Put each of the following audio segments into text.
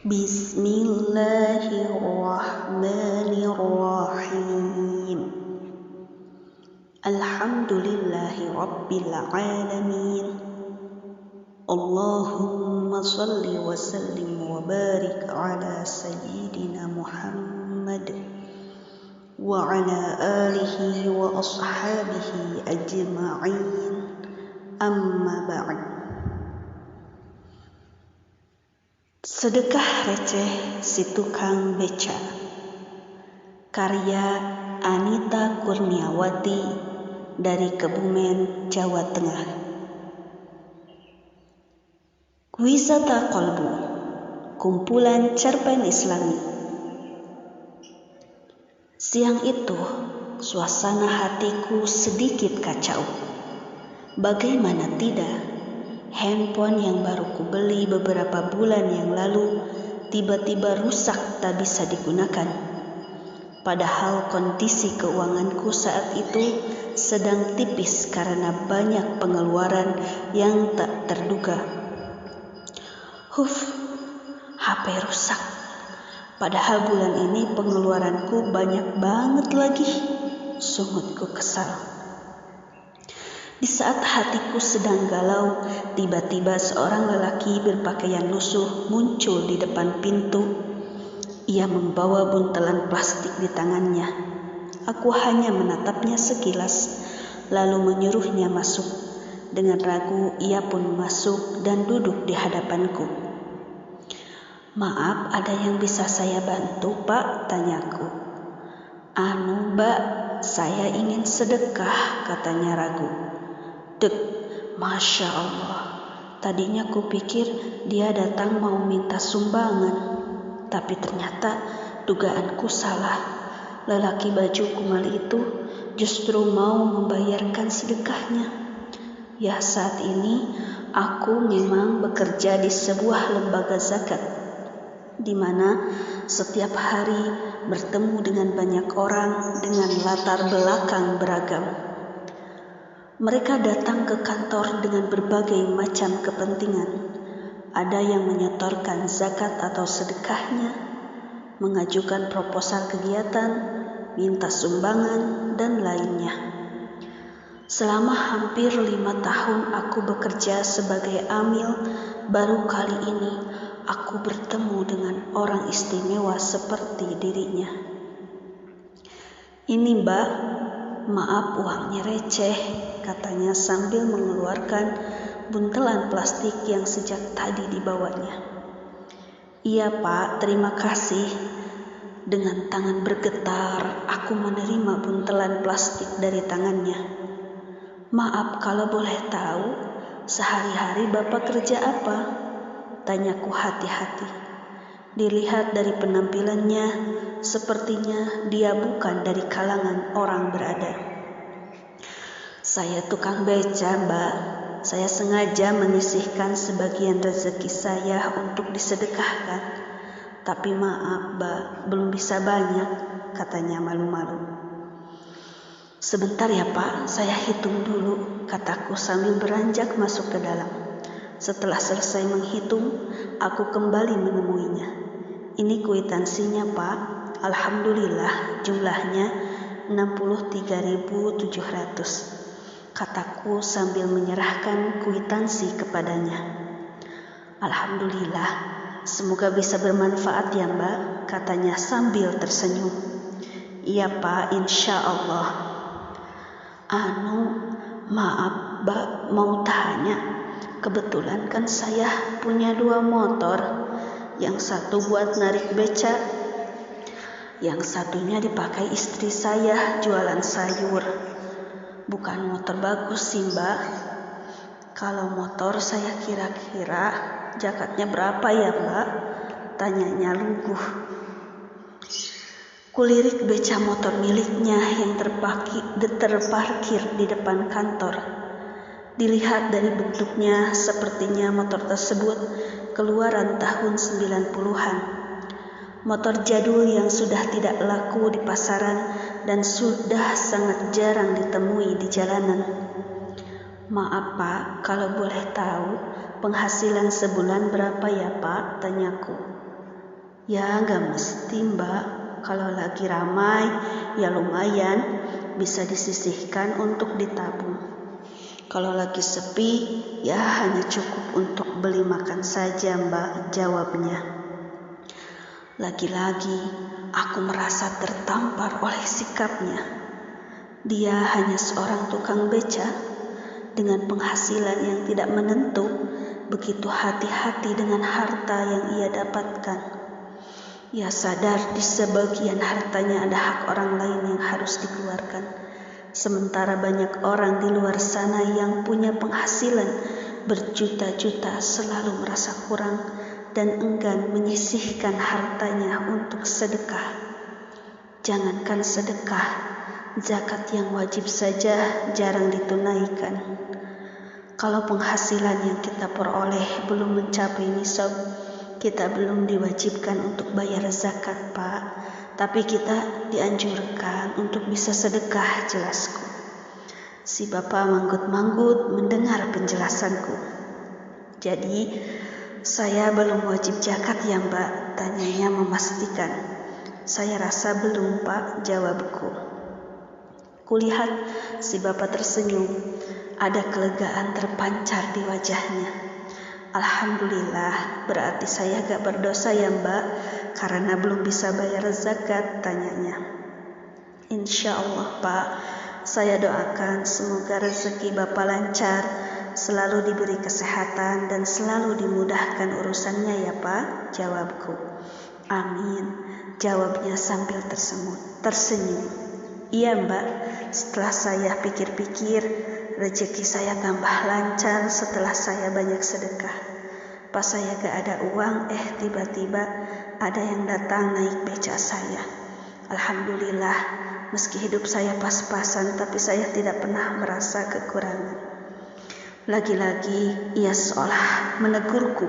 Bismillahirrahmanirrahim. Alhamdulillahi Rabbil Alamin. Allahumma salli wa sallim wa barik ala Sayyidina Muhammad wa ala alihi wa ashabihi ajma'in. Amma ba'd. Sedekah receh si tukang beca. Karya Anita Kurniawati dari Kebumen, Jawa Tengah. Wisata Kolbu, kumpulan cerpen Islami. Siang itu, suasana hatiku sedikit kacau. Bagaimana tidak, handphone yang baru kubeli beberapa bulan yang lalu tiba-tiba rusak tak bisa digunakan. Padahal kondisi keuanganku saat itu sedang tipis karena banyak pengeluaran yang tak terduga. HP rusak. Padahal bulan ini pengeluaranku banyak banget lagi. Sungutku kesal. Di saat hatiku sedang galau, tiba-tiba seorang lelaki berpakaian lusuh muncul di depan pintu. Ia membawa buntelan plastik di tangannya. Aku hanya menatapnya sekilas, lalu menyuruhnya masuk. Dengan ragu, ia pun masuk dan duduk di hadapanku. "Maaf, ada yang bisa saya bantu, Pak?" tanyaku. Mbak, saya ingin sedekah," katanya ragu. Masya Allah. Tadinya kupikir dia datang mau minta sumbangan, tapi ternyata dugaanku salah. Lelaki baju kumal itu justru mau membayarkan sedekahnya. Ya, saat ini aku memang bekerja di sebuah lembaga zakat, di mana setiap hari bertemu dengan banyak orang dengan latar belakang beragam. Mereka datang ke kantor dengan berbagai macam kepentingan. Ada yang menyetorkan zakat atau sedekahnya, mengajukan proposal kegiatan, minta sumbangan, dan lainnya. Selama hampir 5 tahun aku bekerja sebagai amil, baru kali ini aku bertemu dengan orang istimewa seperti dirinya. "Ini Mbak, maaf uangnya receh," katanya sambil mengeluarkan buntelan plastik yang sejak tadi dibawanya. "Iya Pak, terima kasih." Dengan tangan bergetar, aku menerima buntelan plastik dari tangannya. "Maaf, kalau boleh tahu, sehari-hari Bapak kerja apa?" tanyaku hati-hati. Dilihat dari penampilannya, sepertinya dia bukan dari kalangan orang berada. "Saya tukang beca, Mbak. Saya sengaja menyisihkan sebagian rezeki saya untuk disedekahkan. Tapi maaf, Mbak, belum bisa banyak," katanya malu-malu. "Sebentar ya Pak, saya hitung dulu," kataku sambil beranjak masuk ke dalam. Setelah selesai menghitung, aku kembali menemuinya. "Ini kwitansinya Pak. Alhamdulillah jumlahnya 63.700, kataku sambil menyerahkan kwitansi kepadanya. "Alhamdulillah, semoga bisa bermanfaat ya Mbak," katanya sambil tersenyum. "Iya Pak, insya Allah." Maaf Mbak, mau tanya, kebetulan kan saya punya 2 motor, yang satu buat narik beca, yang satunya dipakai istri saya jualan sayur. Bukan motor bagus sih Mbak. Kalau motor saya kira-kira zakatnya berapa ya Mbak? Tanyanya luguh. Kulirik beca motor miliknya yang terparkir di depan kantor. Dilihat dari bentuknya, sepertinya motor tersebut keluaran tahun 90-an. Motor jadul yang sudah tidak laku di pasaran dan sudah sangat jarang ditemui di jalanan. "Maaf Pak, kalau boleh tahu penghasilan sebulan berapa ya Pak?" tanyaku. Ya gak mesti mbak, kalau lagi ramai ya lumayan bisa disisihkan untuk ditabung. Kalau lagi sepi ya hanya cukup untuk beli makan saja mbak, jawabnya. Lagi-lagi aku merasa tertampar oleh sikapnya. Dia hanya seorang tukang beca dengan penghasilan yang tidak menentu, begitu hati-hati dengan harta yang ia dapatkan. Ia sadar di sebagian hartanya ada hak orang lain yang harus dikeluarkan. Sementara banyak orang di luar sana yang punya penghasilan berjuta-juta selalu merasa kurang dan enggan menyisihkan hartanya untuk sedekah. Jangankan sedekah, zakat yang wajib saja jarang ditunaikan. Kalau penghasilan yang kita peroleh belum mencapai nisab, kita belum diwajibkan untuk bayar zakat, Pak. Tapi kita dianjurkan untuk bisa sedekah, jelasku. Si bapak manggut-manggut mendengar penjelasanku. Jadi, saya belum wajib zakat ya mbak? Tanyanya memastikan. Saya rasa belum, Pak, jawabku. Kulihat si bapak tersenyum. Ada kelegaan terpancar di wajahnya. Alhamdulillah, berarti saya gak berdosa ya mbak, karena belum bisa bayar zakat, tanyanya. Insya Allah Pak, saya doakan semoga rezeki bapak lancar, selalu diberi kesehatan dan selalu dimudahkan urusannya ya Pak, jawabku. Amin, jawabnya sambil tersenyum. Iya mbak, setelah saya pikir-pikir, rezeki saya tambah lancar setelah saya banyak sedekah. Pas saya gak ada uang, tiba-tiba ada yang datang naik beca saya. Alhamdulillah, meski hidup saya pas-pasan, tapi saya tidak pernah merasa kekurangan. Lagi-lagi ia seolah menegurku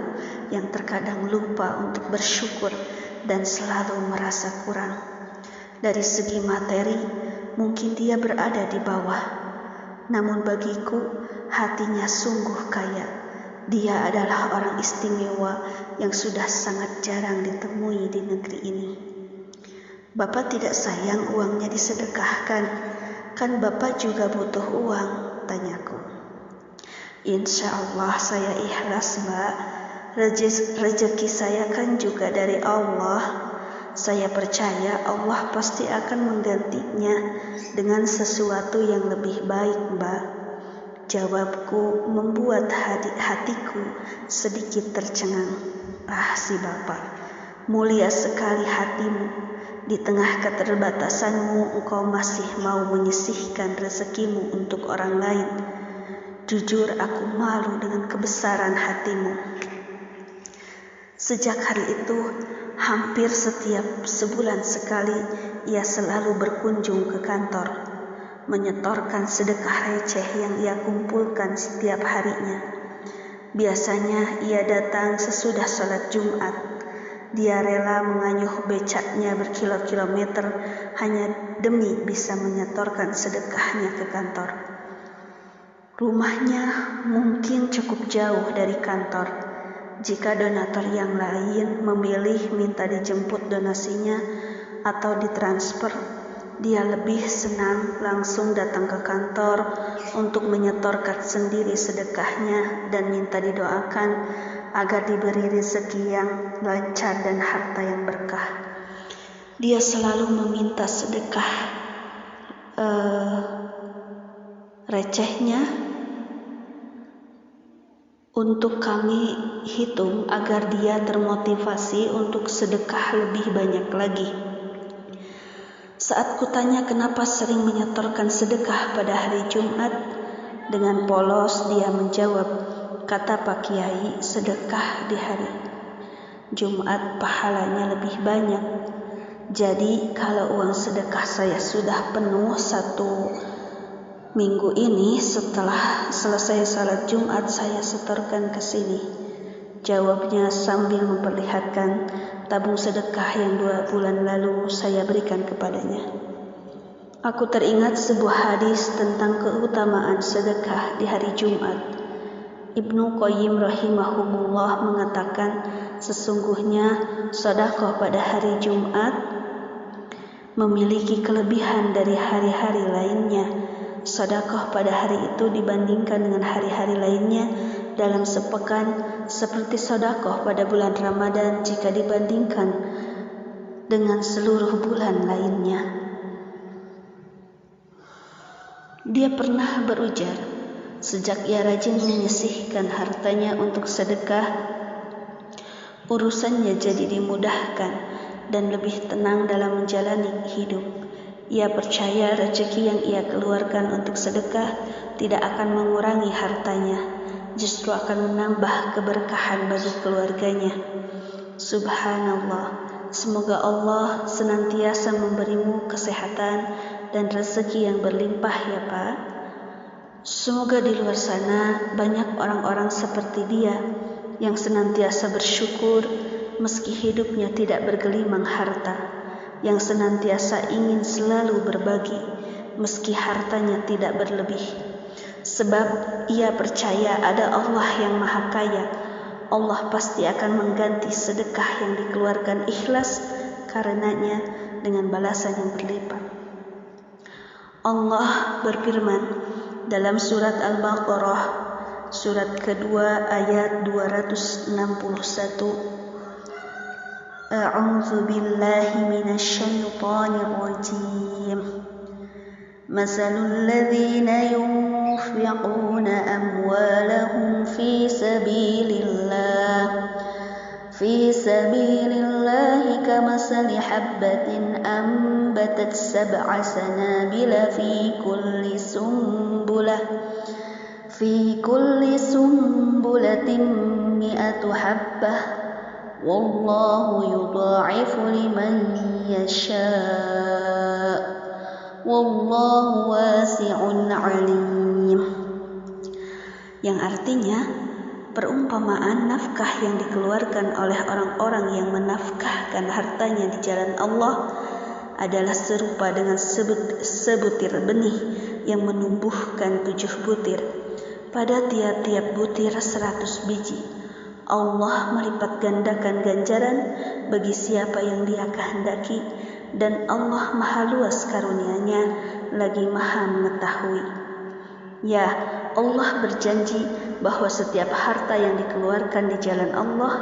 yang terkadang lupa untuk bersyukur dan selalu merasa kurang. Dari segi materi, mungkin dia berada di bawah. Namun bagiku, hatinya sungguh kaya. Dia adalah orang istimewa yang sudah sangat jarang ditemui di negeri ini. Bapak tidak sayang uangnya disedekahkan? Kan Bapak juga butuh uang, tanyaku. Insya Allah saya ikhlas, Mbak. Rezeki saya kan juga dari Allah. Saya percaya Allah pasti akan menggantinya dengan sesuatu yang lebih baik, Mbak. Jawabku membuat hatiku sedikit tercengang. Si bapak, mulia sekali hatimu. Di tengah keterbatasanmu, engkau masih mau menyisihkan rezekimu untuk orang lain. Jujur aku malu dengan kebesaran hatimu. Sejak hari itu, hampir setiap sebulan sekali ia selalu berkunjung ke kantor, menyetorkan sedekah receh yang ia kumpulkan setiap harinya. Biasanya ia datang sesudah sholat Jumat. Dia rela mengayuh becaknya berkilo-kilometer hanya demi bisa menyetorkan sedekahnya ke kantor. Rumahnya mungkin cukup jauh dari kantor. Jika donatur yang lain memilih minta dijemput donasinya atau ditransfer, dia lebih senang langsung datang ke kantor untuk menyetorkan sendiri sedekahnya dan minta didoakan agar diberi rezeki yang lancar dan harta yang berkah. Dia selalu meminta sedekah recehnya untuk kami hitung agar dia termotivasi untuk sedekah lebih banyak lagi. Saat kutanya kenapa sering menyetorkan sedekah pada hari Jumat, dengan polos dia menjawab, kata Pak Kiai, sedekah di hari Jumat pahalanya lebih banyak. Jadi kalau uang sedekah saya sudah penuh 1 minggu ini, setelah selesai salat Jumat saya setorkan ke sini, jawabnya sambil memperlihatkan tabung sedekah yang 2 bulan lalu saya berikan kepadanya. Aku teringat sebuah hadis tentang keutamaan sedekah di hari Jumat. Ibnu Qayyim rahimahumullah mengatakan, Sesungguhnya sedekah pada hari Jumat memiliki kelebihan dari hari-hari lainnya. Sedekah pada hari itu dibandingkan dengan hari-hari lainnya dalam sepekan seperti sedekah pada bulan Ramadan jika dibandingkan dengan seluruh bulan lainnya. Dia pernah berujar, sejak ia rajin menyisihkan hartanya untuk sedekah, urusannya jadi dimudahkan dan lebih tenang dalam menjalani hidup. Ia percaya rezeki yang ia keluarkan untuk sedekah tidak akan mengurangi hartanya, justru akan menambah keberkahan bagi keluarganya. Subhanallah, semoga Allah senantiasa memberimu kesehatan dan rezeki yang berlimpah ya Pak. Semoga di luar sana banyak orang-orang seperti dia yang senantiasa bersyukur meski hidupnya tidak bergelimang harta, yang senantiasa ingin selalu berbagi meski hartanya tidak berlebih. Sebab ia percaya ada Allah yang Maha Kaya. Allah pasti akan mengganti sedekah yang dikeluarkan ikhlas karenanya dengan balasan yang berlipat. Allah berfirman dalam surat Al-Baqarah surat kedua ayat 261, A'udzu billahi minasyaitonir rajim. Masalul ladzina yunfiquna amwalahum fi sabilillah kamasali habbatin ambatat sab'a sanabila fi kulli sumbulatin mi'atu habbah wallahu yudha'ifu liman yasha' wallahu wasi'un 'alim. Yang artinya, perumpamaan nafkah yang dikeluarkan oleh orang-orang yang menafkahkan hartanya di jalan Allah adalah serupa dengan sebutir benih yang menumbuhkan 7 butir. Pada tiap-tiap butir 100 biji. Allah melipat gandakan ganjaran bagi siapa yang Dia kehendaki, dan Allah Maha luas karunia-Nya lagi Maha mengetahui. Ya, Allah berjanji bahwa setiap harta yang dikeluarkan di jalan Allah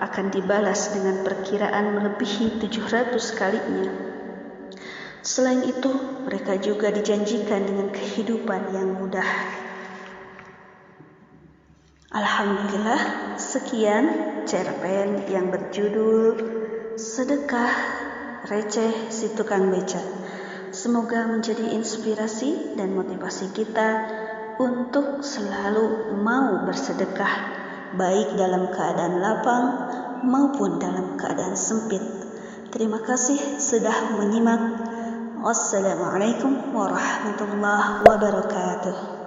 akan dibalas dengan perkiraan melebihi 700 kalinya. Selain itu, mereka juga dijanjikan dengan kehidupan yang mudah. Alhamdulillah, sekian cerpen yang berjudul Sedekah Receh Si Tukang Beca. Semoga menjadi inspirasi dan motivasi kita untuk selalu mau bersedekah, baik dalam keadaan lapang maupun dalam keadaan sempit. Terima kasih sudah menyimak. Wassalamualaikum warahmatullahi wabarakatuh.